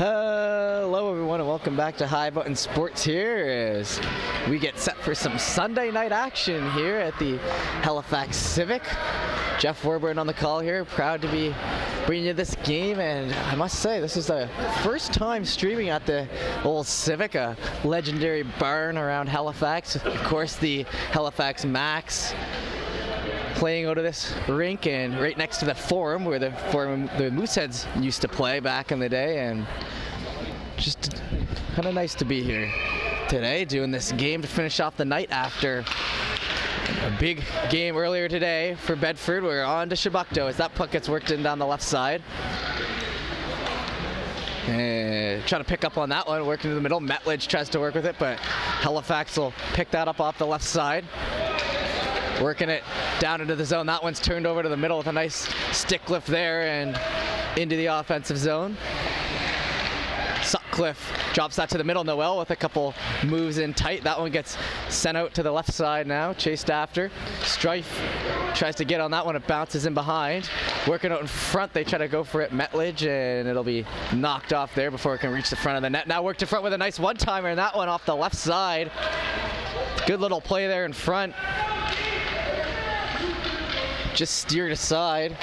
Hello everyone and welcome back to High Button Sports here as we get set for some Sunday night action here at the Halifax Civic. Jeff Warburton on the call here, proud to be bringing you this game, and I must say this is the first time streaming at the old Civic, a legendary barn around Halifax. Of course the Halifax Max playing out of this rink and right next to the Forum where the Mooseheads used to play back in the day, and just kind of nice to be here today doing this game to finish off the night after a big game earlier today for Bedford. We're on to Chebucto as that puck gets worked in down the left side. And trying to pick up on that one, working in the middle. Metledge tries to work with it, but Halifax will pick that up off the left side. Working it down into the zone. That one's turned over to the middle with a nice stick lift there and into the offensive zone. Sutcliffe drops that to the middle. Noel with a couple moves in tight. That one gets sent out to the left side now, chased after. Strife tries to get on that one. It bounces in behind. Working out in front. They try to go for it. Metledge, and it'll be knocked off there before it can reach the front of the net. Now worked in front with a nice one-timer, and that one off the left side. Good little play there in front. Just steered aside.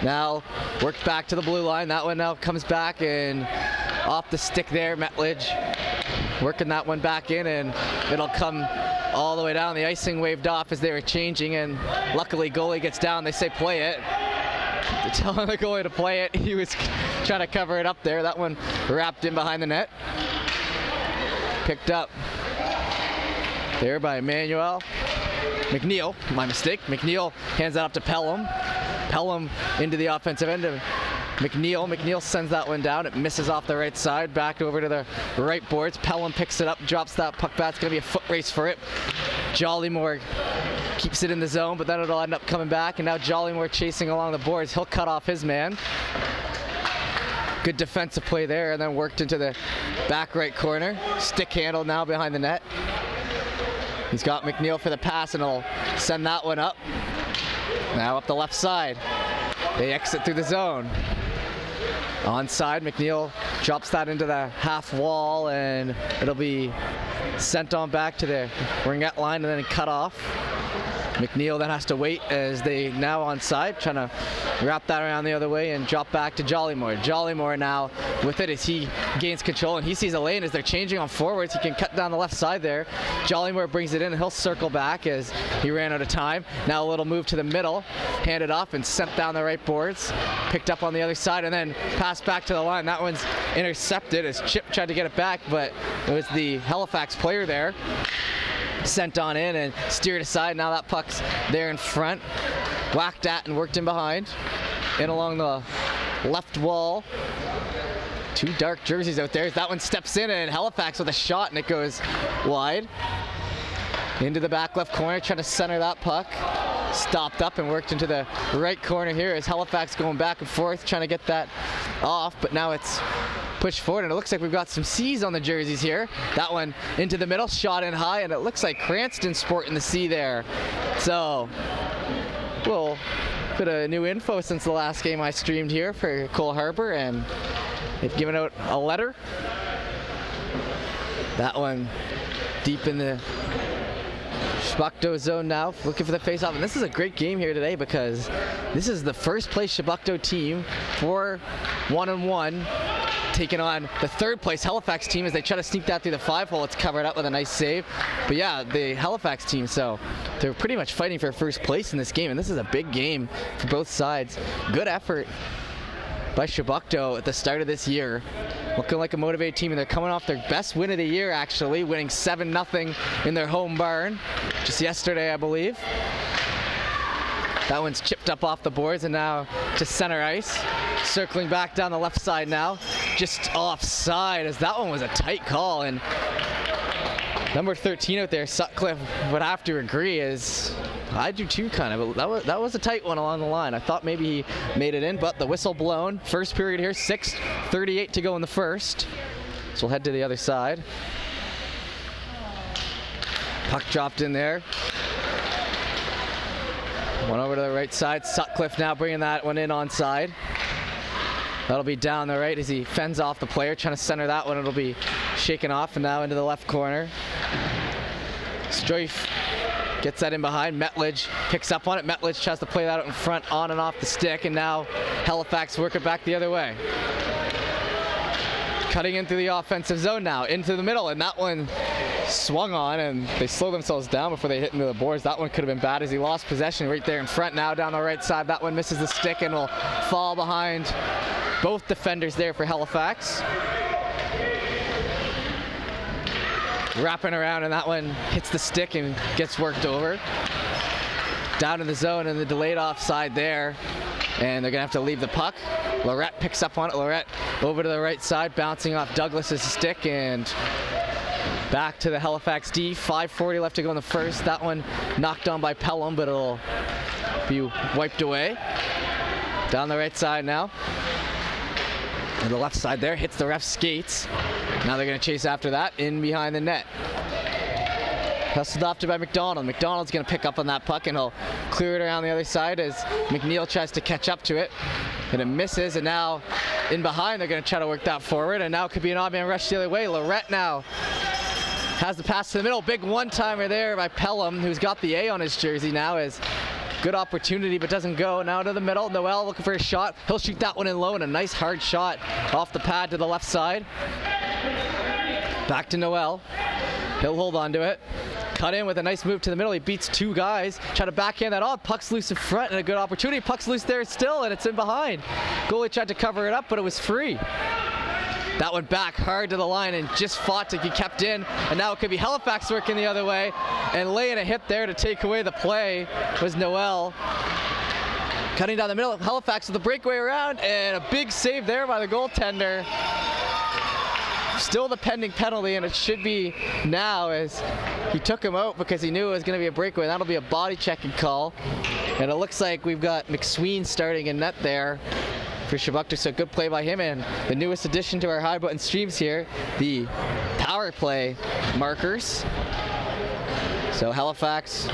Now worked back to the blue line. That one now comes back and off the stick there. Metledge working that one back in, and it'll come all the way down. The icing waved off as they were changing, and luckily goalie gets down. They say play it. They're telling the goalie to play it. He was trying to cover it up there. That one wrapped in behind the net. Picked up there by Emmanuel. McNeil, my mistake. McNeil hands that up to Pelham. Pelham into the offensive end of McNeil. McNeil sends that one down. It misses off the right side. Back over to the right boards. Pelham picks it up, drops that puck back. It's going to be a foot race for it. Jollymore keeps it in the zone, but then it'll end up coming back. And now Jollymore chasing along the boards. He'll cut off his man. Good defensive play there, and then worked into the back right corner. Stick handle now behind the net. He's got McNeil for the pass, and he'll send that one up. Now up the left side. They exit through the zone. Onside, McNeil drops that into the half wall, and it'll be sent on back to the ringette line and then cut off. McNeil then has to wait as they now onside, trying to wrap that around the other way and drop back to Jollymore. Jollymore now with it as he gains control, and he sees a lane as they're changing on forwards. He can cut down the left side there. Jollymore brings it in, and he'll circle back as he ran out of time. Now a little move to the middle, handed off and sent down the right boards. Picked up on the other side and then passed back to the line. That one's intercepted as Chip tried to get it back, but it was the Halifax player there. Sent on in and steered aside. Now that puck's there in front. Whacked at and worked in behind. In along the left wall. Two dark jerseys out there. That one steps in, and Halifax with a shot, and it goes wide. Into the back left corner, trying to center that puck. Stopped up and worked into the right corner here as Halifax going back and forth, trying to get that off, but now it's pushed forward, and it looks like we've got some C's on the jerseys here. That one into the middle, shot in high, and it looks like Cranston sporting the C there. So, we'll put a new info since the last game I streamed here for Cole Harbour, and they've given out a letter. That one deep in the Chebucto zone now, looking for the face-off. And this is a great game here today because this is the first place Chebucto team for 1-on-1 taking on the third place Halifax team as they try to sneak that through the 5-hole. It's covered up with a nice save. But yeah, the Halifax team, so they're pretty much fighting for first place in this game, and this is a big game for both sides. Good effort by Chebucto at the start of this year. Looking like a motivated team, and they're coming off their best win of the year, actually, winning 7-0 in their home barn just yesterday, I believe. That one's chipped up off the boards, and now to center ice. Circling back down the left side now, just offside, as that one was a tight call, and number 13 out there, Sutcliffe, would have to agree, as I do too, kind of. That was a tight one along the line. I thought maybe he made it in, but the whistle blown. First period here, 6:38 to go in the first. So we'll head to the other side. Puck dropped in there. One over to the right side. Sutcliffe now bringing that one in onside. That'll be down the right as he fends off the player, trying to center that one. It'll be shaken off and now into the left corner. Streif gets that in behind. Metledge picks up on it. Metledge tries to play that out in front, on and off the stick, and now Halifax work it back the other way. Cutting into the offensive zone now, into the middle, and that one swung on, and they slow themselves down before they hit into the boards. That one could have been bad as he lost possession right there in front. Now down the right side, that one misses the stick and will fall behind both defenders there for Halifax. Wrapping around, and that one hits the stick and gets worked over. Down in the zone and the delayed offside there, and they're gonna have to leave the puck. Lorette picks up on it. Lorette over to the right side, bouncing off Douglas's stick, and back to the Halifax D. 5:40 left to go in the first. That one knocked on by Pelham, but it'll be wiped away. Down the right side now. And the left side there hits the ref's skates. Now they're going to chase after that in behind the net. Hustled off to by McDonald. McDonald's going to pick up on that puck, and he'll clear it around the other side as McNeil tries to catch up to it. And it misses, and now in behind they're going to try to work that forward, and now it could be an odd man rush the other way. Lorette now has the pass to the middle. Big one-timer there by Pelham, who's got the A on his jersey now. As good opportunity, but doesn't go. Now to the middle. Noel looking for a shot. He'll shoot that one in low, and a nice hard shot off the pad to the left side. Back to Noel. He'll hold on to it. Cut in with a nice move to the middle. He beats two guys. Try to backhand that on. Puck's loose in front, and a good opportunity. Puck's loose there still, and it's in behind. Goalie tried to cover it up, but it was free. That one back hard to the line and just fought to get kept in, and now it could be Halifax working the other way, and laying a hit there to take away the play was Noel. Cutting down the middle, Halifax with the breakaway around, and a big save there by the goaltender. Still the pending penalty, and it should be now as he took him out because he knew it was going to be a breakaway. That'll be a body checking call, and it looks like we've got McSween starting in net there for Chebucto, so good play by him. And the newest addition to our high button streams here, the power play markers. So Halifax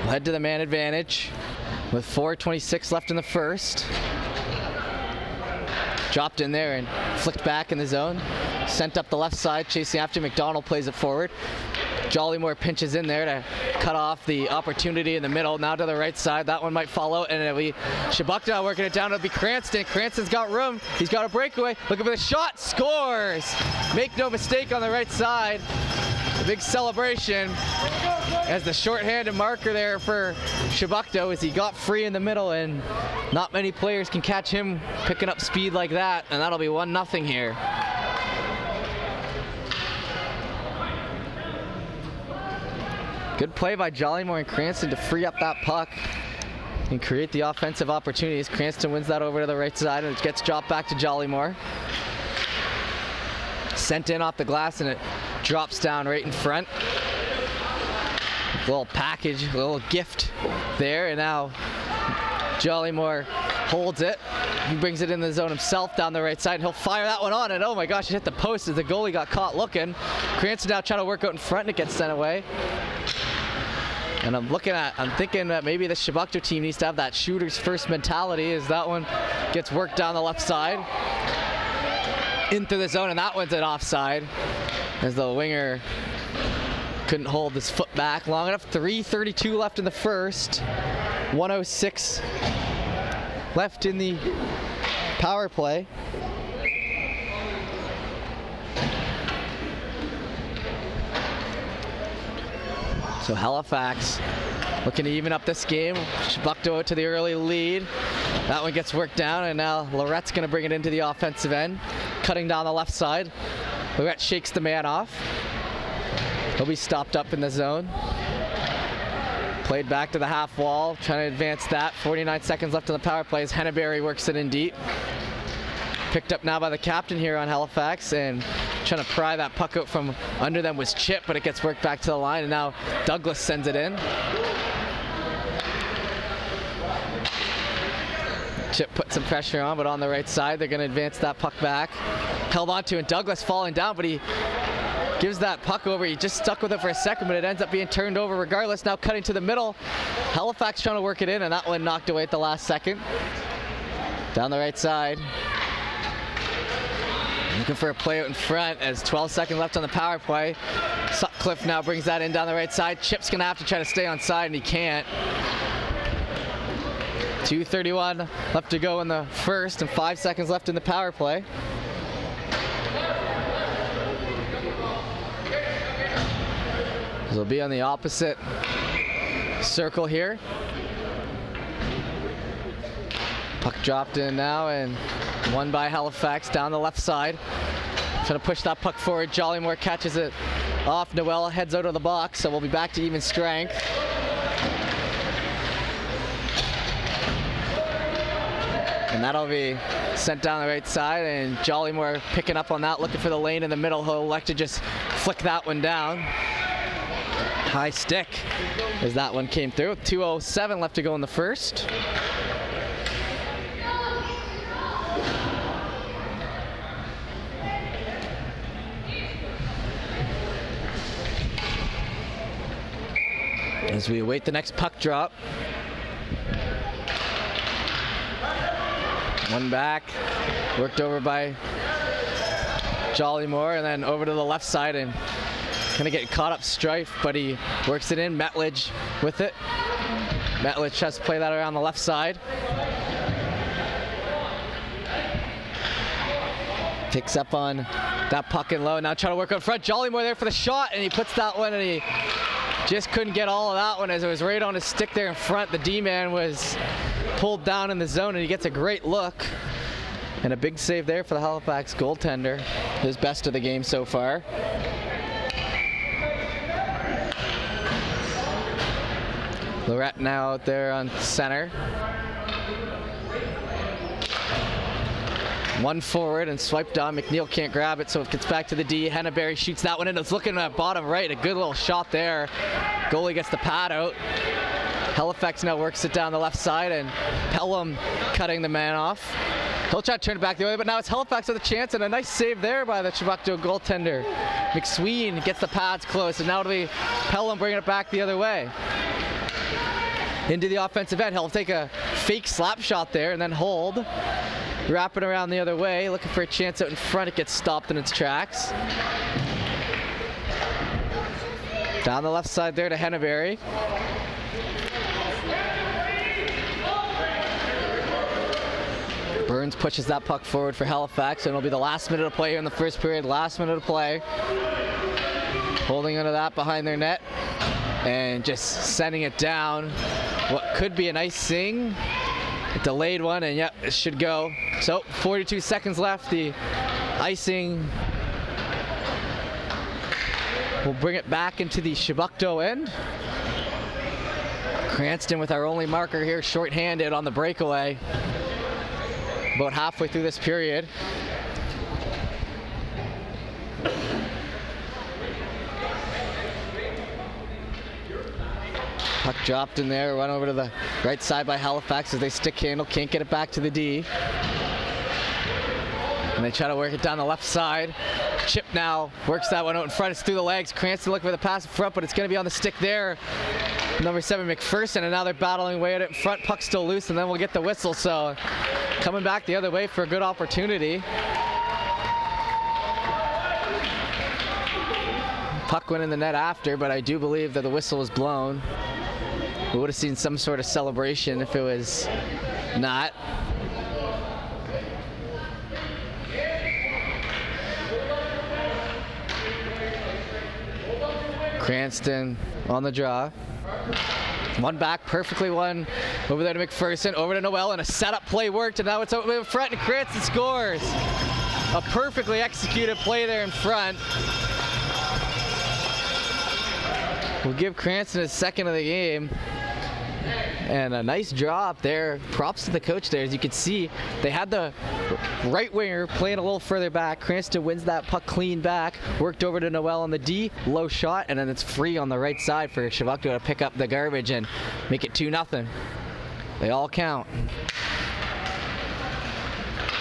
will head to the man advantage with 4:26 left in the first. Dropped in there and flicked back in the zone. Sent up the left side, chasing after. McDonald plays it forward. Jollymore pinches in there to cut off the opportunity in the middle. Now to the right side. That one might fall out, and it'll be Chebucto working it down. It'll be Cranston. Cranston's got room. He's got a breakaway. Looking for the shot. Scores! Make no mistake on the right side. A big celebration as the shorthanded marker there for Chebucto as he got free in the middle, and not many players can catch him picking up speed like that, and that'll be 1-0 here. Good play by Jollymore and Cranston to free up that puck and create the offensive opportunities. Cranston wins that over to the right side, and it gets dropped back to Jollymore. Sent in off the glass, and it drops down right in front. Little package, a little gift there, and now Jollymore holds it. He brings it in the zone himself down the right side, and he'll fire that one on, and oh my gosh, it hit the post as the goalie got caught looking. Cranston now trying to work out in front, and it gets sent away. And I'm thinking that maybe the Chebucto team needs to have that shooter's first mentality, as that one gets worked down the left side into the zone, and that one's an offside as the winger couldn't hold his foot back long enough. 3:32 left in the first. 1:06 left in the power play. So Halifax looking to even up this game. Chebucto out to the early lead. That one gets worked down, and now Lorette's going to bring it into the offensive end. Cutting down the left side. Lorette shakes the man off. He'll be stopped up in the zone. Played back to the half wall, trying to advance that. 49 seconds left in the power play as Henneberry works it in deep. Picked up now by the captain here on Halifax, and trying to pry that puck out from under them was Chip, but it gets worked back to the line, and now Douglas sends it in. Chip put some pressure on, but on the right side, they're going to advance that puck back. Held on to, and Douglas falling down, but he gives that puck over. He just stuck with it for a second, but it ends up being turned over regardless. Now cutting to the middle. Halifax trying to work it in, and that one knocked away at the last second. Down the right side. Looking for a play out in front as 12 seconds left on the power play. Sutcliffe now brings that in down the right side. Chip's going to have to try to stay on side, and he can't. 2:31 left to go in the first and 5 seconds left in the power play. They'll be on the opposite circle here. Puck dropped in now and won by Halifax down the left side. Trying to push that puck forward. Jollymore catches it off. Noel heads out of the box, so we'll be back to even strength. And that'll be sent down the right side, and Jollymore picking up on that, looking for the lane in the middle. He'll elect to just flick that one down. High stick as that one came through. 2:07 left to go in the first. As we await the next puck drop. One back, worked over by Jollymore, and then over to the left side and kind of get caught up Strife, but he works it in. Metledge with it. Metledge tries to play that around the left side. Picks up on that puck in low. Now trying to work on front. Jollymore there for the shot, and he puts that one, and he just couldn't get all of that one as it was right on his stick there in front. The D-man was pulled down in the zone, and he gets a great look. And a big save there for the Halifax goaltender. His best of the game so far. Lorette now out there on center. One forward and swiped on. McNeil can't grab it, so it gets back to the D. Henneberry shoots that one in. It's looking at bottom right. A good little shot there. Goalie gets the pad out. Halifax now works it down the left side, and Pelham cutting the man off. He'll try to turn it back the other way, but now it's Halifax with a chance, and a nice save there by the Chebucto goaltender. McSween gets the pads close, and now it'll be Pelham bringing it back the other way. Into the offensive end. He'll take a fake slap shot there and then hold. Wrapping around the other way, looking for a chance out in front. It gets stopped in its tracks. Down the left side there to Henneberry. Burns pushes that puck forward for Halifax, and it'll be the last minute of play here in the first period. Last minute of play. Holding onto that behind their net and just sending it down. What could be an icing. A delayed one, and yep, it should go. So 42 seconds left. The icing will bring it back into the Chebucto end. Cranston with our only marker here, short-handed on the breakaway. About halfway through this period. Puck dropped in there, run over to the right side by Halifax as they stick handle, can't get it back to the D. And they try to work it down the left side. Chip now works that one out in front, it's through the legs. Cranston looking for the pass in front, but it's going to be on the stick there. Number 7 McPherson, and now they're battling away at it in front. Puck's still loose, and then we'll get the whistle, so coming back the other way for a good opportunity. Puck went in the net after, but I do believe that the whistle was blown. We would have seen some sort of celebration if it was not. Cranston on the draw. One back, perfectly one. Over there to McPherson, over to Noel, and a setup play worked, and now it's over in front, and Cranston scores. A perfectly executed play there in front. We'll give Cranston his second of the game. And a nice draw up there. Props to the coach there. As you can see, they had the right winger playing a little further back. Cranston wins that puck clean back. Worked over to Noel on the D. Low shot, and then it's free on the right side for Chebucto to pick up the garbage and make it 2-0. They all count.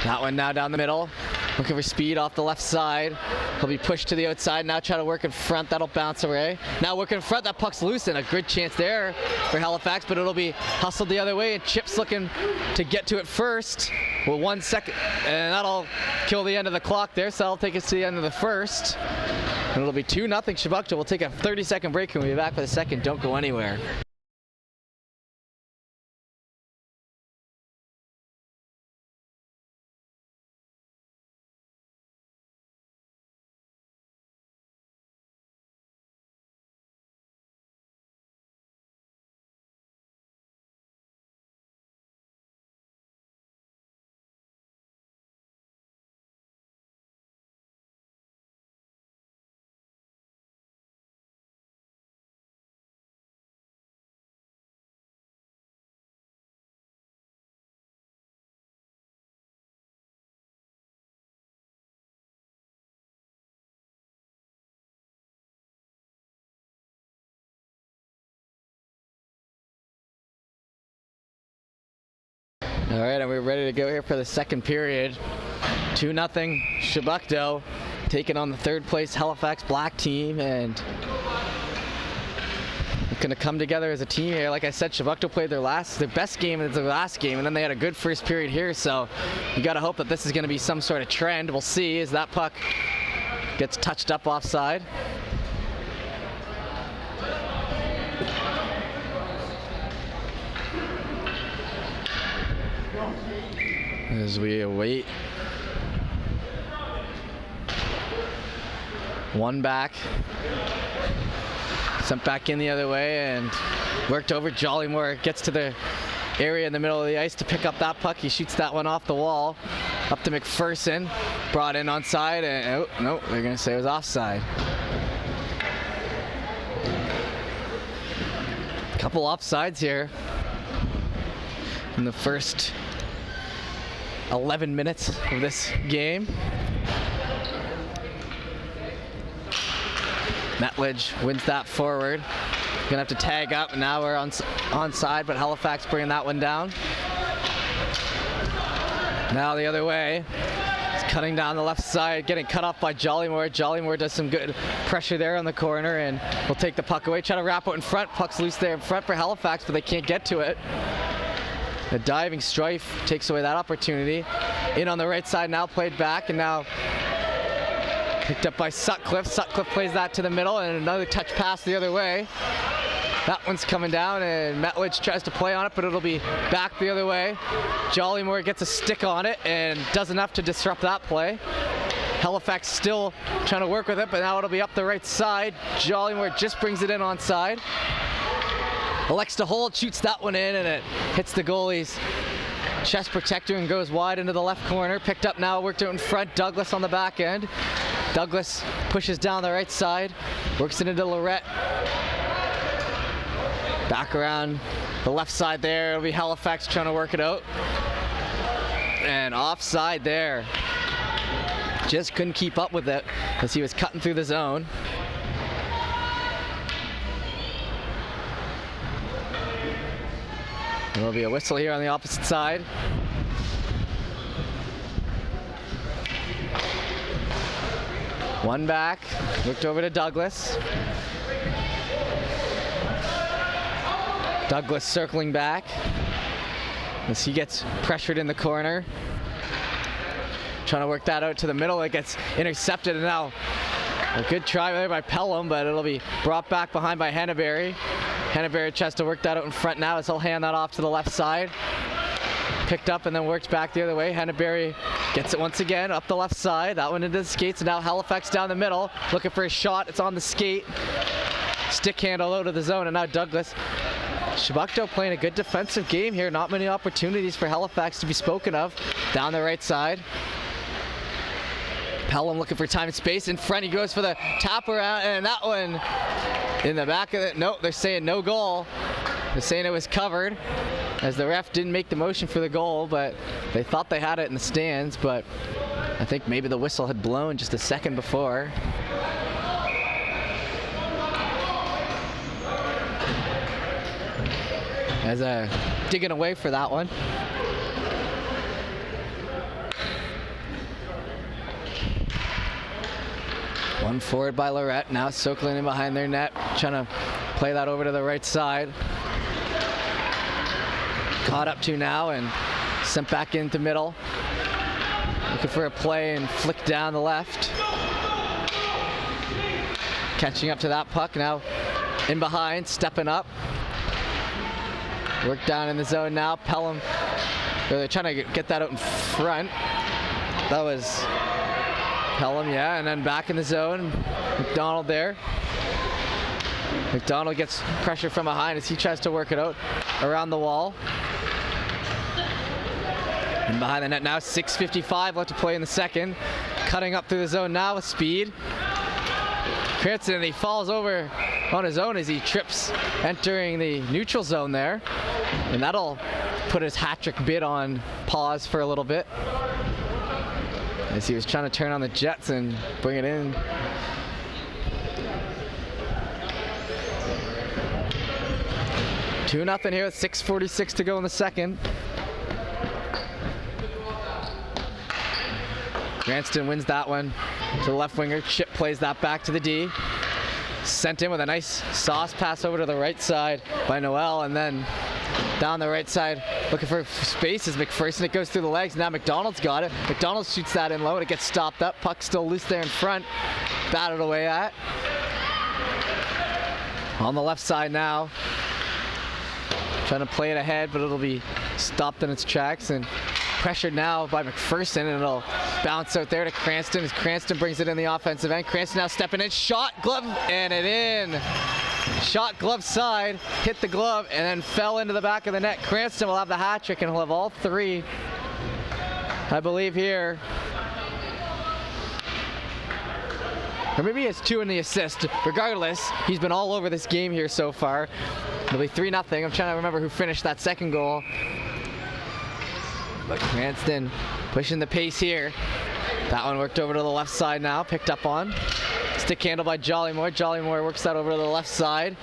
That one now down the middle. Looking for speed off the left side. He'll be pushed to the outside. Now try to work in front. That'll bounce away. Now working in front. That puck's loose and a good chance there for Halifax, but it'll be hustled the other way. And Chip's looking to get to it first. Well, 1 second, and that'll kill the end of the clock there. So that'll take us to the end of the first. And it'll be 2-0 Chebucto. We'll take a 30-second break and we'll be back for the second. Don't go anywhere. All right, and we're ready to go here for the second period. 2-0 Chebucto taking on the third place Halifax Black team, and it's going to come together as a team here. Like I said, Chebucto played their best game in their last game, and then they had a good first period here, so you got to hope that this is going to be some sort of trend. We'll see as that puck gets touched up offside. As we await one back, sent back in the other way and worked over. Jollymore gets to the area in the middle of the ice to pick up that puck. He shoots that one off the wall up to McPherson, brought in onside, and oh no, they're gonna say it was offside. Couple offsides here in the first 11 minutes of this game. Metledge wins that forward. Gonna have to tag up, and now we're onside, but Halifax bringing that one down. Now the other way. It's cutting down the left side, getting cut off by Jollymore. Jollymore does some good pressure there on the corner, and will take the puck away. Try to wrap out in front. Puck's loose there in front for Halifax, but they can't get to it. A diving strife takes away that opportunity. In on the right side now, played back, and now picked up by Sutcliffe. Sutcliffe plays that to the middle, and another touch pass the other way. That one's coming down, and Metledge tries to play on it, but it'll be back the other way. Jollymore gets a stick on it and does enough to disrupt that play. Halifax still trying to work with it, but now it'll be up the right side. Jollymore just brings it in onside. Elects to hold, shoots that one in, and it hits the goalie's chest protector and goes wide into the left corner. Picked up now, worked out in front. Douglas on the back end. Douglas pushes down the right side, works it into Lorette. Back around the left side there. It'll be Halifax trying to work it out. And offside there. Just couldn't keep up with it as he was cutting through the zone. There'll be a whistle here on the opposite side. One back, looked over to Douglas. Douglas circling back as he gets pressured in the corner. Trying to work that out to the middle. It gets intercepted, and now a good try there by Pelham, but it'll be brought back behind by Henneberry. Henneberry tries to work that out in front now as he'll hand that off to the left side. Picked up and then worked back the other way. Henneberry gets it once again up the left side. That one into the skates, and now Halifax down the middle looking for a shot. It's on the skate. Stick handle out of the zone, and now Douglas. Chebucto playing a good defensive game here. Not many opportunities for Halifax to be spoken of. Down the right side. Pelham looking for time and space. In front, he goes for the tap around, and that one in the back of it. Nope, they're saying no goal. They're saying it was covered, as the ref didn't make the motion for the goal, but they thought they had it in the stands, but I think maybe the whistle had blown just a second before. As digging away for that one. One forward by Lorette, now circling in behind their net, trying to play that over to the right side. Caught up to now and sent back into middle. Looking for a play and flick down the left. Catching up to that puck, now in behind, stepping up. Work down in the zone now. Pelham, they're trying to get that out in front. That was Pelham, yeah, and then back in the zone. McDonald there. McDonald gets pressure from behind as he tries to work it out around the wall. And behind the net now, 6:55 left to play in the second. Cutting up through the zone now with speed. Cranston, he falls over on his own as he trips entering the neutral zone there. And that'll put his hat-trick bid on pause for a little bit, as he was trying to turn on the Jets and bring it in. Two nothing here with 6:46 to go in the second. Cranston wins that one to the left winger. Chip plays that back to the D. Sent in with a nice sauce pass over to the right side by Noel, and then down the right side looking for space as McPherson. It goes through the legs. Now McDonald's got it. McDonald shoots that in low and it gets stopped up. Puck still loose there in front. Batted away at. On the left side now. Trying to play it ahead, but it'll be stopped in its tracks and pressured now by McPherson, and it'll bounce out there to Cranston as Cranston brings it in the offensive end. Cranston now stepping in, shot, glove, and it in. Shot glove side, hit the glove, and then fell into the back of the net. Cranston will have the hat trick and he'll have all three, I believe, here. Or maybe he has two in the assist. Regardless, he's been all over this game here so far. It'll be 3-0. I'm trying to remember who finished that second goal. But Cranston pushing the pace here. That one worked over to the left side now, picked up on. Stick handle by Jollymore. Jollymore works that over to the left side.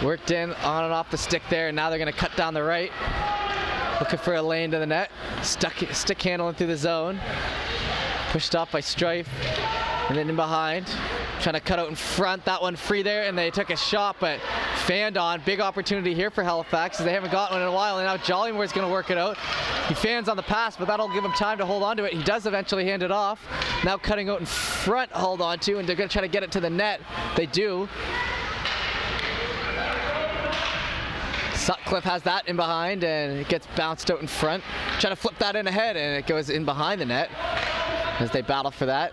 Worked in on and off the stick there, and now they're going to cut down the right. Looking for a lane to the net. Stick handling through the zone. Pushed off by Strife, and then in behind. Trying to cut out in front. That one free there, and they took a shot, but fanned on. Big opportunity here for Halifax, as they haven't got one in a while, and now Jollymore's going to work it out. He fans on the pass, but that'll give him time to hold on to it. He does eventually hand it off. Now cutting out in front, hold on to, and they're going to try to get it to the net. They do. Sutcliffe has that in behind, and it gets bounced out in front. Trying to flip that in ahead, and it goes in behind the net as they battle for that.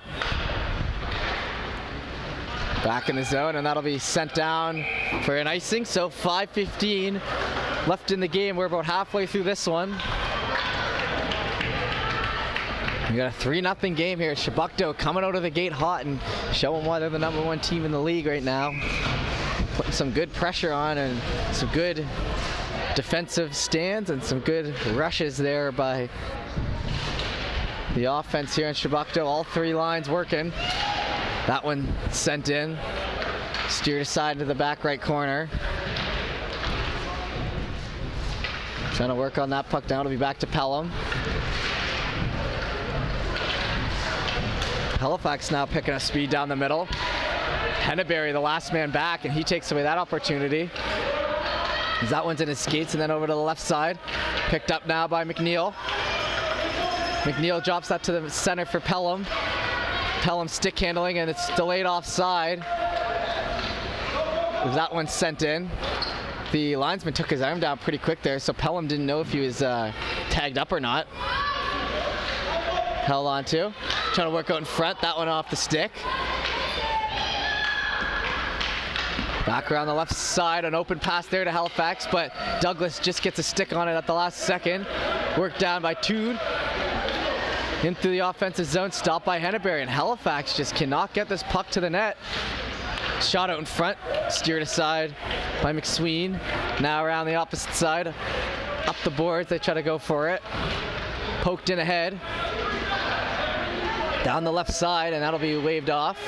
Back in the zone, and that'll be sent down for an icing. So 5:15 left in the game. We're about halfway through this one. We got a 3-0 game here. Chebucto coming out of the gate hot and showing why they're the #1 team in the league right now. Putting some good pressure on and some good defensive stands and some good rushes there by the offense here in Chebucto. All three lines working. That one sent in, steered aside to the back right corner. Trying to work on that puck now. It'll be back to Pelham. Halifax now picking up speed down the middle. Henneberry, the last man back, and he takes away that opportunity. That one's in his skates, and then over to the left side. Picked up now by McNeil. McNeil drops that to the center for Pelham. Pelham stick handling, and it's delayed offside. That one sent in. The linesman took his arm down pretty quick there, so Pelham didn't know if he was tagged up or not. Held on to. Trying to work out in front. That one off the stick. Back around the left side, an open pass there to Halifax, but Douglas just gets a stick on it at the last second. Worked down by Tude. Into the offensive zone, stopped by Henneberry, and Halifax just cannot get this puck to the net. Shot out in front, steered aside by McSween. Now around the opposite side, up the boards, they try to go for it. Poked in ahead. Down the left side, and that'll be waved off.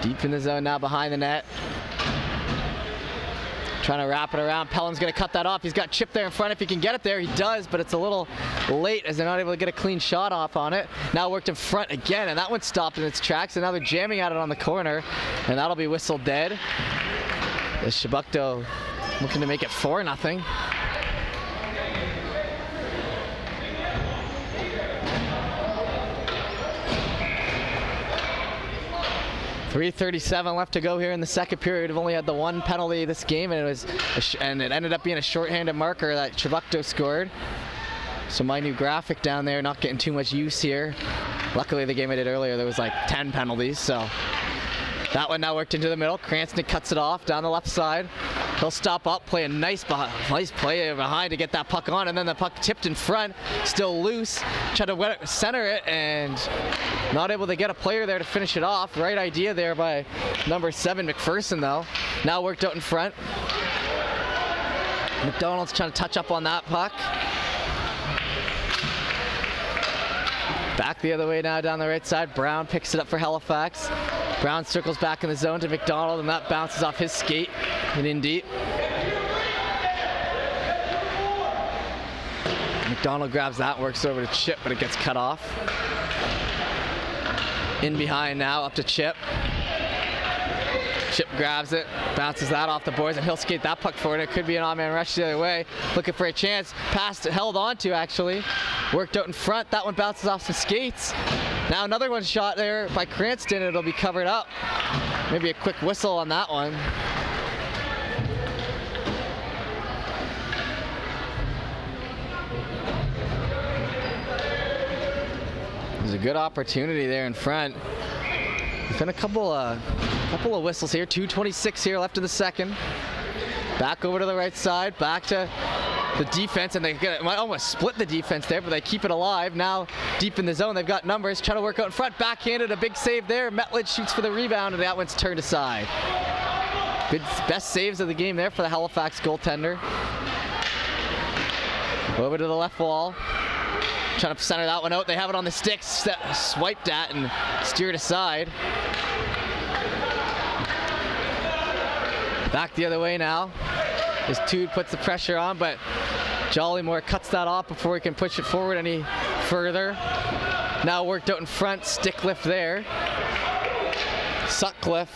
Deep in the zone now behind the net. Trying to wrap it around. Pelham's going to cut that off. He's got Chip there in front if he can get it there. He does, but it's a little late as they're not able to get a clean shot off on it. Now worked in front again, and that one stopped in its tracks, and now they're jamming at it on the corner, and that'll be whistled dead. As Chebucto looking to make it 4-0. 3:37 left to go here in the second period. We've only had the one penalty this game, and it ended up being a shorthanded marker that Chebucto scored. So my new graphic down there not getting too much use here. Luckily the game I did earlier there was like 10 penalties, so that one now worked into the middle. Cranston cuts it off down the left side. He'll stop up, play a nice play behind to get that puck on, and then the puck tipped in front, still loose. Try to center it, and not able to get a player there to finish it off. Right idea there by number 7, McPherson, though. Now worked out in front. McDonald's trying to touch up on that puck. Back the other way now down the right side. Brown picks it up for Halifax. Brown circles back in the zone to McDonald, and that bounces off his skate and in deep. McDonald grabs that, works over to Chip, but it gets cut off. In behind now, up to Chip. Chip grabs it, bounces that off the boards, and he'll skate that puck forward. It could be an on-man rush the other way. Looking for a chance. Passed, held on to actually. Worked out in front. That one bounces off some skates. Now another one shot there by Cranston. It'll be covered up. Maybe a quick whistle on that one. There's a good opportunity there in front. There's been a couple of whistles here. 2:26 here left in the second. Back over to the right side. Back to the defense, and they might almost split the defense there, but they keep it alive. Now deep in the zone, they've got numbers. Trying to work out in front. Backhanded, a big save there. Metledge shoots for the rebound, and that one's turned aside. Good, best saves of the game there for the Halifax goaltender. Over to the left wall. Trying to center that one out. They have it on the sticks. Swiped at and steered aside. Back the other way now. As Tude puts the pressure on, but Jollymore cuts that off before he can push it forward any further. Now worked out in front, stick lift there. Sutcliffe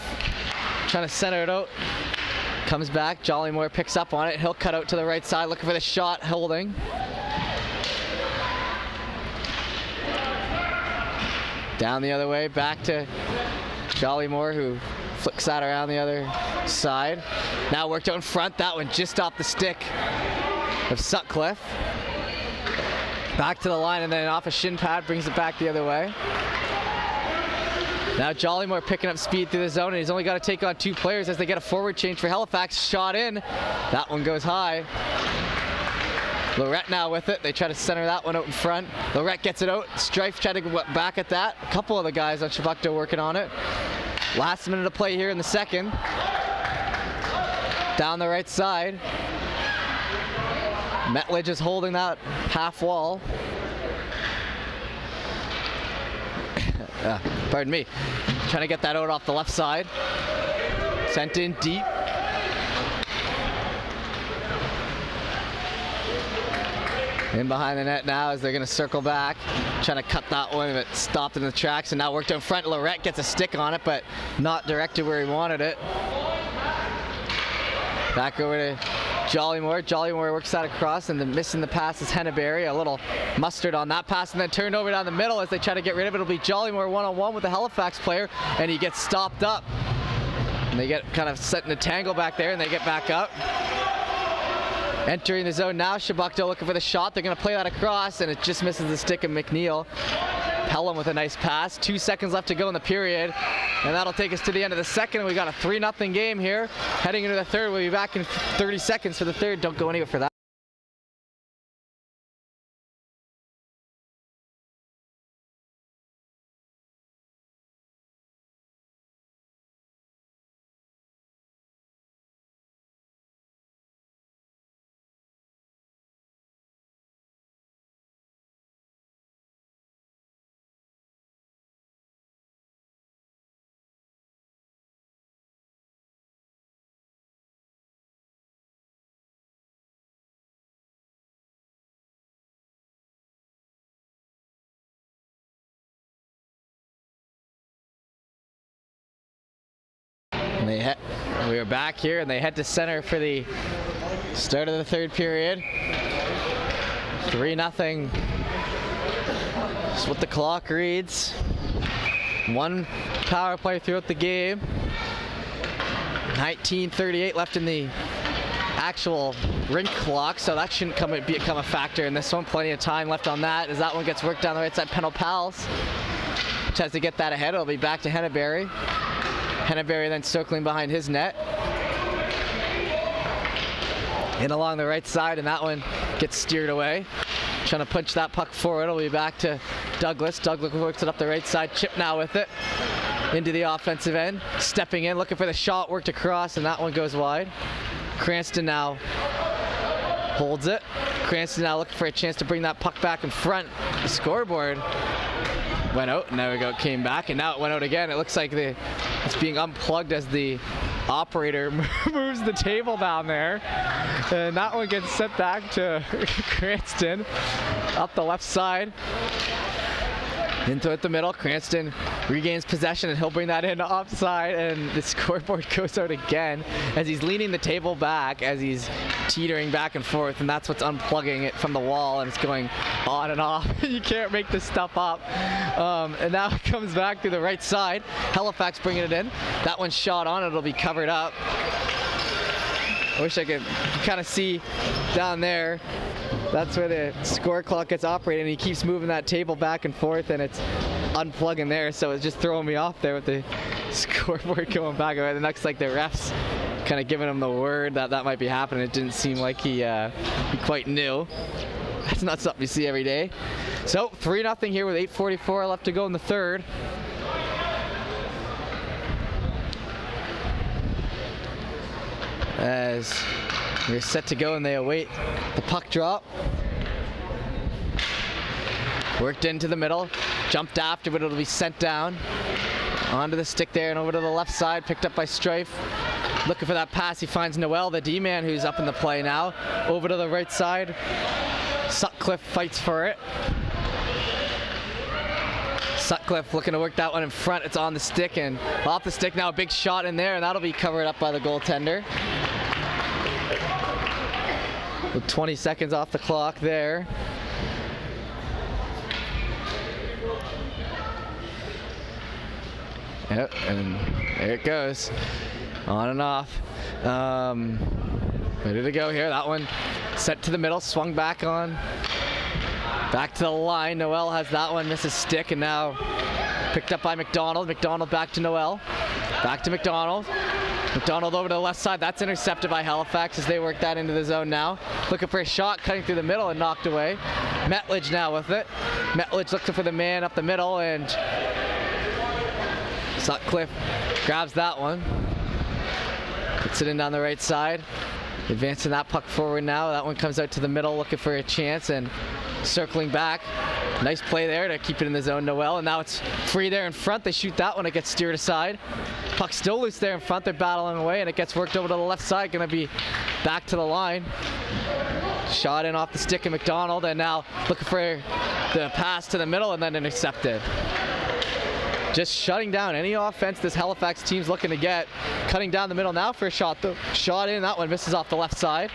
trying to center it out. Comes back, Jollymore picks up on it. He'll cut out to the right side, looking for the shot, holding. Down the other way, back to Jollymore, who flicks that around the other side. Now worked out in front. That one just off the stick of Sutcliffe. Back to the line, and then off a shin pad, brings it back the other way. Now Jollymore picking up speed through the zone, and he's only got to take on 2 players as they get a forward change for Halifax. Shot in. That one goes high. Lorette now with it. They try to center that one out in front. Lorette gets it out. Strife tried to go back at that. A couple of the guys on Chebucto working on it. Last minute of play here in the second. Down the right side. Metledge is holding that half wall. Pardon me. Trying to get that out off the left side. Sent in deep. In behind the net now as they're going to circle back. Trying to cut that one, but stopped in the tracks, and now worked in front. Lorette gets a stick on it, but not directed where he wanted it. Back over to Jollymore. Jollymore works that across, and then missing the pass is Henneberry. A little mustard on that pass, and then turned over down the middle as they try to get rid of it. It'll be Jollymore one-on-one with the Halifax player, and he gets stopped up. And they get kind of set in a tangle back there, and they get back up. Entering the zone now, Chebucto looking for the shot. They're going to play that across, and it just misses the stick of McNeil. Pelham with a nice pass. 2 seconds left to go in the period, and that'll take us to the end of the second. We got a 3-0 game here. Heading into the third, we'll be back in 30 seconds for the third. Don't go anywhere for that. We are back here, and they head to center for the start of the third period. 3-0. That's what the clock reads. One power play throughout the game. 19:38 left in the actual rink clock, so that shouldn't become a factor in this one. Plenty of time left on that as that one gets worked down the right side. Pennell Pals tries to get that ahead. It'll be back to Henneberry. Henneberry then circling behind his net. In along the right side, and that one gets steered away. Trying to punch that puck forward. It'll be back to Douglas. Douglas works it up the right side. Chip now with it into the offensive end. Stepping in, looking for the shot, worked across, and that one goes wide. Cranston now holds it. Cranston now looking for a chance to bring that puck back in front. The scoreboard went out, and there we go, it came back, and now it went out again. It looks like it's being unplugged as the operator moves the table down there. And that one gets sent back to Cranston up the left side. Into it the middle. Cranston regains possession, and he'll bring that in offside, and the scoreboard goes out again as he's leaning the table back, as he's teetering back and forth, and that's what's unplugging it from the wall, and it's going on and off. You can't make this stuff up. And now it comes back to the right side. Halifax bringing it in. That one's shot on. It'll be covered up. I wish I could kind of see down there. That's where the score clock gets operated, and he keeps moving that table back and forth, and it's unplugging there, so it's just throwing me off there with the scoreboard going back. The next, like, the refs kind of giving him the word that that might be happening. It didn't seem like he quite knew. That's not something you see every day. So 3-0 here with 8:44 left to go in the third. As we're set to go and they await the puck drop. Worked into the middle, jumped after, but it'll be sent down. Onto the stick there and over to the left side, picked up by Strife. Looking for that pass, he finds Noel, the D-man, who's up in the play now. Over to the right side. Sutcliffe fights for it. Sutcliffe looking to work that one in front. It's on the stick and off the stick now. A big shot in there, and that'll be covered up by the goaltender. With 20 seconds off the clock there. Yep, and there it goes. On and off. Ready to go here. That one set to the middle, swung back on. Back to the line. Noel has that one, misses stick, and now picked up by McDonald. McDonald back to Noel. Back to McDonald. McDonald over to the left side. That's intercepted by Halifax as they work that into the zone now. Looking for a shot, cutting through the middle and knocked away. Metledge now with it. Metledge looking for the man up the middle, and Sutcliffe grabs that one. Puts it in down the right side. Advancing that puck forward now. That one comes out to the middle looking for a chance and circling back. Nice play there to keep it in the zone, Noel. And now it's free there in front. They shoot that one. It gets steered aside. Puck still loose there in front. They're battling away, and it gets worked over to the left side. Going to be back to the line. Shot in off the stick of McDonald, and now looking for the pass to the middle and then intercepted. Just shutting down any offense this Halifax team's looking to get. Cutting down the middle now for a shot, though. Shot in, that one misses off the left side.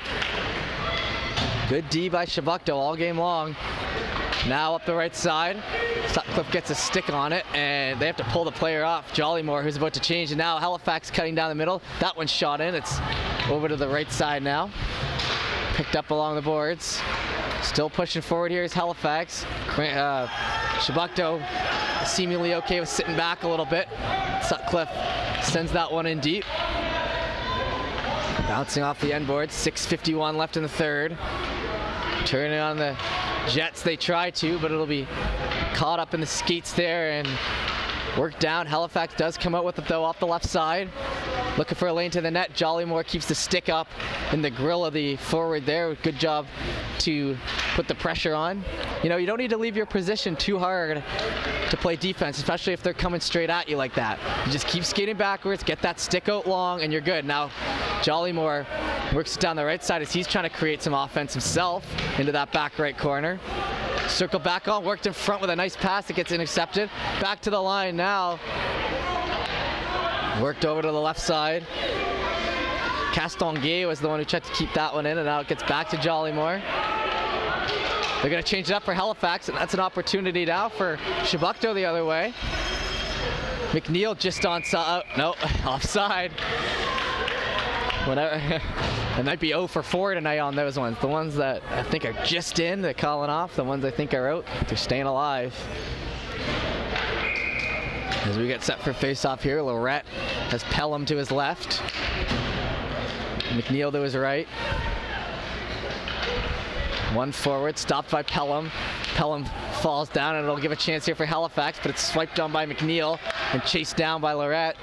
Good D by Chebucto all game long. Now up the right side. Sutcliffe gets a stick on it, and they have to pull the player off. Jollymore, who's about to change, and now Halifax cutting down the middle. That one's shot in. It's over to the right side now. Picked up along the boards. Still pushing forward here is Halifax. Chebucto seemingly okay with sitting back a little bit. Sutcliffe sends that one in deep. Bouncing off the end board. 6:51 left in the third. Turning on the Jets, they try to, but it'll be caught up in the skates there and worked down. Halifax does come out with it though off the left side. Looking for a lane to the net. Jollymore keeps the stick up in the grill of the forward there. Good job to put the pressure on. You know, you don't need to leave your position too hard to play defense, especially if they're coming straight at you like that. You just keep skating backwards, get that stick out long, and you're good. Now, Jollymore works it down the right side as he's trying to create some offense himself into that back right corner. Circle back on, worked in front with a nice pass that gets intercepted. Back to the line now. Worked over to the left side. Castonguay was the one who tried to keep that one in, and now it gets back to Jollymore. They're going to change it up for Halifax, and that's an opportunity now for Chebucto the other way. McNeil just onside. No, offside. Whatever. It might be 0 for 4 tonight on those ones. The ones that I think are just in, they're calling off. The ones I think are out, they're staying alive. As we get set for face-off here, Lorette has Pelham to his left. McNeil to his right. One forward, stopped by Pelham. Pelham falls down, and it'll give a chance here for Halifax, but it's swiped on by McNeil and chased down by Lorette.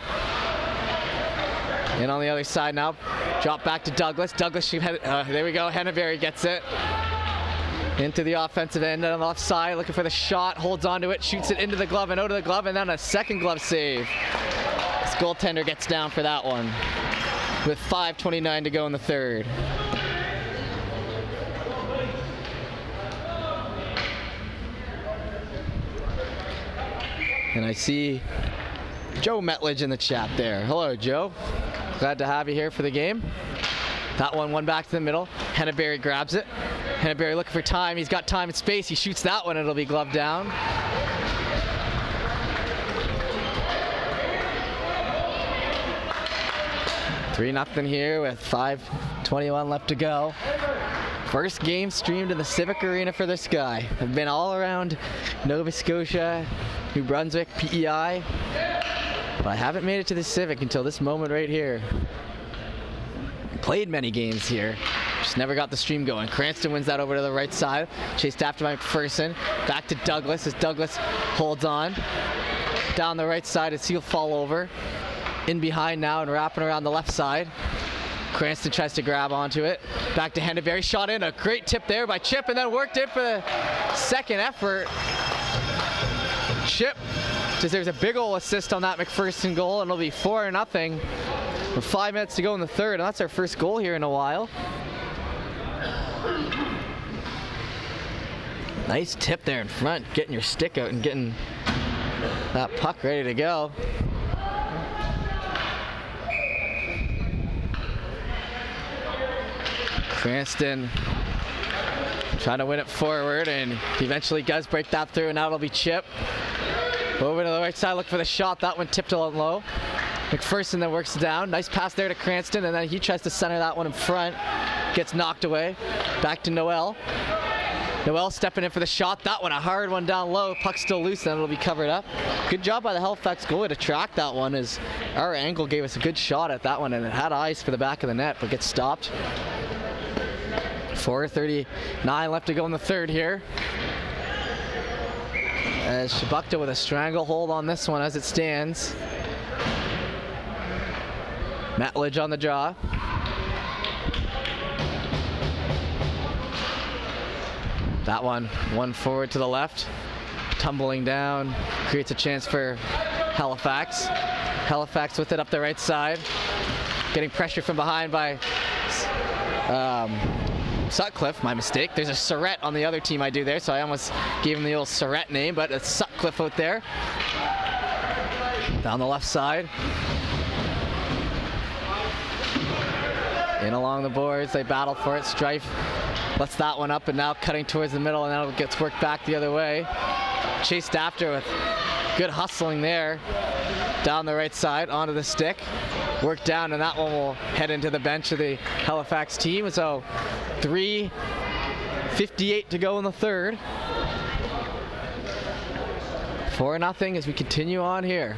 And on the other side now, drop back to Douglas. Douglas, there we go, Henneberry gets it. Into the offensive end on the left side, looking for the shot, holds onto it, shoots it into the glove and out of the glove, and then a second glove save. This goaltender gets down for that one with 5:29 to go in the third. And I see Joe Metledge in the chat there. Hello, Joe. Glad to have you here for the game. That one back to the middle. Henneberry grabs it. Henneberry looking for time. He's got time and space. He shoots that one. It'll be gloved down. Three nothing here with 5:21 left to go. First game streamed in the Civic Arena for this guy. I've been all around Nova Scotia, New Brunswick, PEI, but I haven't made it to the Civic until this moment right here. Played many games here, just never got the stream going. Cranston wins that over to the right side, chased after by McPherson. Back to Douglas as Douglas holds on. Down the right side as he'll fall over. In behind now and wrapping around the left side. Cranston tries to grab onto it. Back to Henneberry, shot in, a great tip there by Chip, and then worked it for the second effort. Chip deserves a big ol' assist on that McPherson goal, and it'll be 4-0 with 5 minutes to go in the third, and that's our first goal here in a while. Nice tip there in front, getting your stick out and getting that puck ready to go. Cranston trying to win it forward, and he eventually does break that through, and now it'll be Chip. Over to the right side, look for the shot. That one tipped a little low. McPherson then works it down. Nice pass there to Cranston, and then he tries to center that one in front. Gets knocked away. Back to Noel. Noel stepping in for the shot. That one, a hard one down low. Puck still loose, and it'll be covered up. Good job by the Halifax goalie to track that one, as our angle gave us a good shot at that one, and it had eyes for the back of the net, but gets stopped. 4:39 left to go in the third here. As Chebucto with a stranglehold on this one as it stands. Metledge on the draw. That one forward to the left. Tumbling down, creates a chance for Halifax. Halifax with it up the right side. Getting pressure from behind by Sutcliffe, my mistake. There's a Surrett on the other team I do there, so I almost gave him the old Surrett name, but it's Sutcliffe out there. Down the left side. In along the boards, they battle for it. Strife lets that one up, and now cutting towards the middle, and now it gets worked back the other way. Chased after with good hustling there. Down the right side, onto the stick. Worked down, and that one will head into the bench of the Halifax team. So 3:58 to go in the third. 4-0 as we continue on here.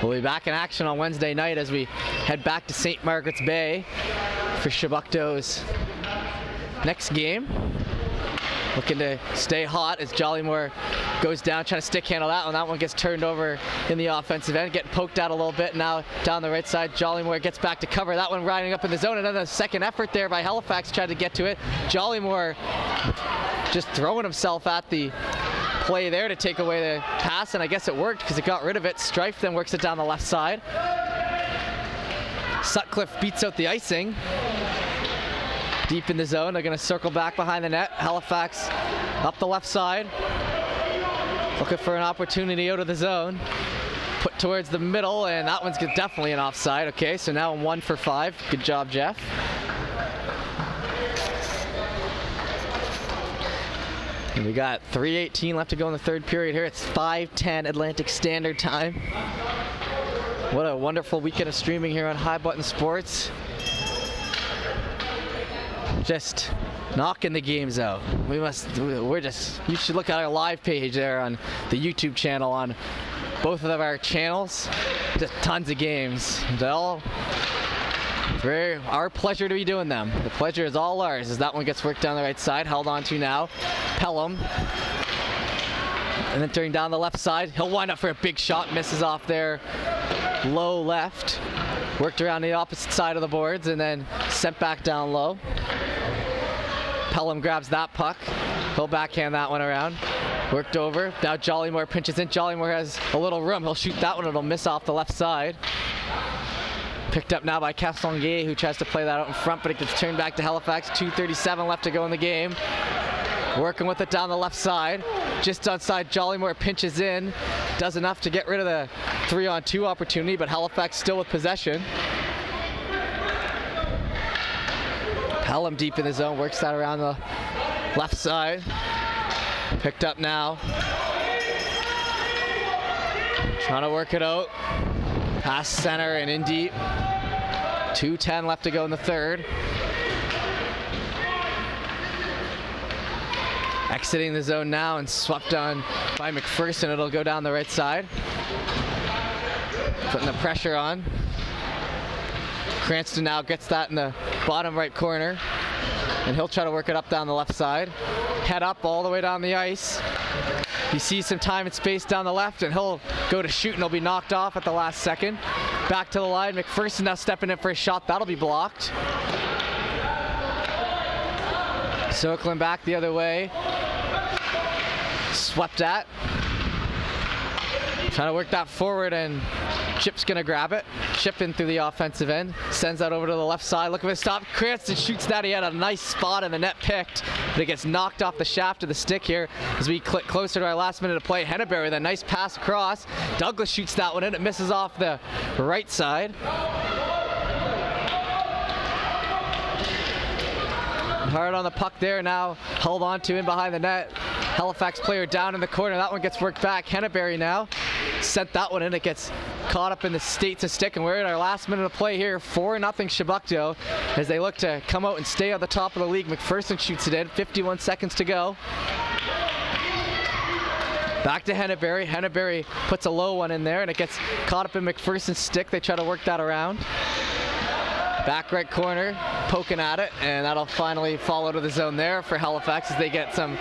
We'll be back in action on Wednesday night as we head back to St. Margaret's Bay for Chebucto's next game. Looking to stay hot as Jollymore goes down, trying to stick handle that one. That one gets turned over in the offensive end, getting poked out a little bit. Now down the right side, Jollymore gets back to cover. That one riding up in the zone. Another second effort there by Halifax, tried to get to it. Jollymore just throwing himself at the play there to take away the pass, and I guess it worked because it got rid of it. Strife then works it down the left side. Sutcliffe beats out the icing. Deep in the zone, they're going to circle back behind the net. Halifax up the left side. Looking for an opportunity out of the zone. Put towards the middle, and that one's definitely an offside. Okay, so now I'm 1 for 5. Good job, Jeff. And we got 3:18 left to go in the third period here. It's 5:10 Atlantic Standard Time. What a wonderful weekend of streaming here on High Button Sports. Just knocking the games out. You should look at our live page there on the YouTube channel on both of our channels. Just tons of games. Very our pleasure to be doing them. The pleasure is all ours as that one gets worked down the right side. Held on to now. Pelham. And then turning down the left side. He'll wind up for a big shot. Misses off there. Low left. Worked around the opposite side of the boards and then sent back down low. Pelham grabs that puck. He'll backhand that one around. Worked over. Now Jollymore pinches in. Jollymore has a little room. He'll shoot that one. It'll miss off the left side. Picked up now by Castonguay, who tries to play that out in front, but it gets turned back to Halifax. 2:37 left to go in the game. Working with it down the left side. Just outside, Jollymore pinches in. Does enough to get rid of the 3-on-2 opportunity, but Halifax still with possession. Pelham deep in the zone, works that around the left side. Picked up now. Trying to work it out. Pass center and in deep. 2:10 left to go in the third. Exiting the zone now and swept on by McPherson. It'll go down the right side. Putting the pressure on. Cranston now gets that in the bottom right corner. And he'll try to work it up down the left side. Head up all the way down the ice. He sees some time and space down the left, and he'll go to shoot, and he'll be knocked off at the last second. Back to the line. McPherson now stepping in for a shot. That'll be blocked. Circling back the other way. Swept at. Trying to work that forward, and Chip's going to grab it. Chip in through the offensive end. Sends that over to the left side. Looking for a stop. Cranston shoots that. He had a nice spot in the net picked. But it gets knocked off the shaft of the stick here as we click closer to our last minute of play. Henneberry with a nice pass across. Douglas shoots that one in. It misses off the right side. Hard on the puck there now. Held on to in behind the net. Halifax player down in the corner. That one gets worked back. Henneberry now sent that one in. It gets caught up in the states of stick, and we're at our last minute of play here. 4-0 Chebucto as they look to come out and stay at the top of the league. McPherson shoots it in. 51 seconds to go. Back to Henneberry. Henneberry puts a low one in there, and it gets caught up in McPherson's stick. They try to work that around. Back right corner, poking at it, and that'll finally fall out of the zone there for Halifax as they get some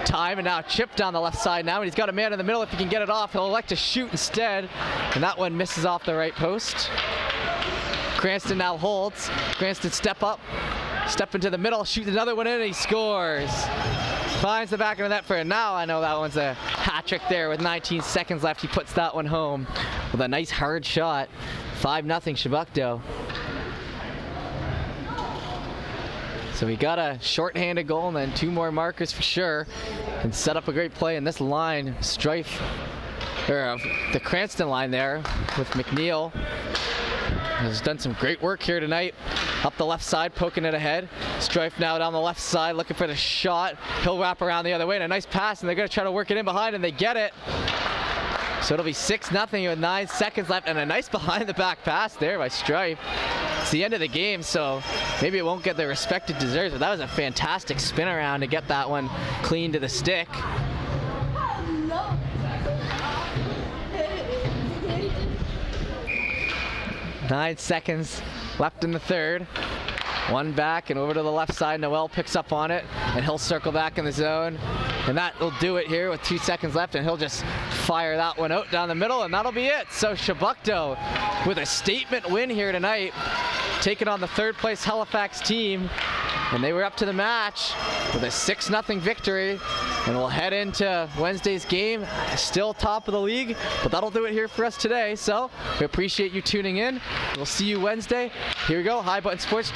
time. And now Chip down the left side now, and he's got a man in the middle. If he can get it off, he'll elect to shoot instead, and that one misses off the right post. Cranston now holds. Cranston step up, step into the middle, shoots another one in, and he scores. Finds the back of the net for it. Now I know that one's a hat trick there with 19 seconds left. He puts that one home with a nice hard shot. 5-0 Chebucto. So we got a shorthanded goal and then 2 more markers for sure, and set up a great play in this line. Strife, or the Cranston line there with McNeil, has done some great work here tonight. Up the left side, poking it ahead. Strife now down the left side, looking for the shot. He'll wrap around the other way, and a nice pass, and they're going to try to work it in behind, and they get it. So it'll be 6-0 with 9 seconds left, and a nice behind-the-back pass there by Strife. It's the end of the game, so maybe it won't get the respect it deserves, but that was a fantastic spin around to get that one clean to the stick. 9 seconds left in the third. One back and over to the left side. Noel picks up on it, and he'll circle back in the zone. And that will do it here with 2 seconds left, and he'll just fire that one out down the middle, and that'll be it. So Chebucto with a statement win here tonight, taking on the third place Halifax team. And they were up to the match with a 6-0 victory. And we'll head into Wednesday's game, still top of the league, but that'll do it here for us today. So we appreciate you tuning in. We'll see you Wednesday. Here we go, High Button Sports.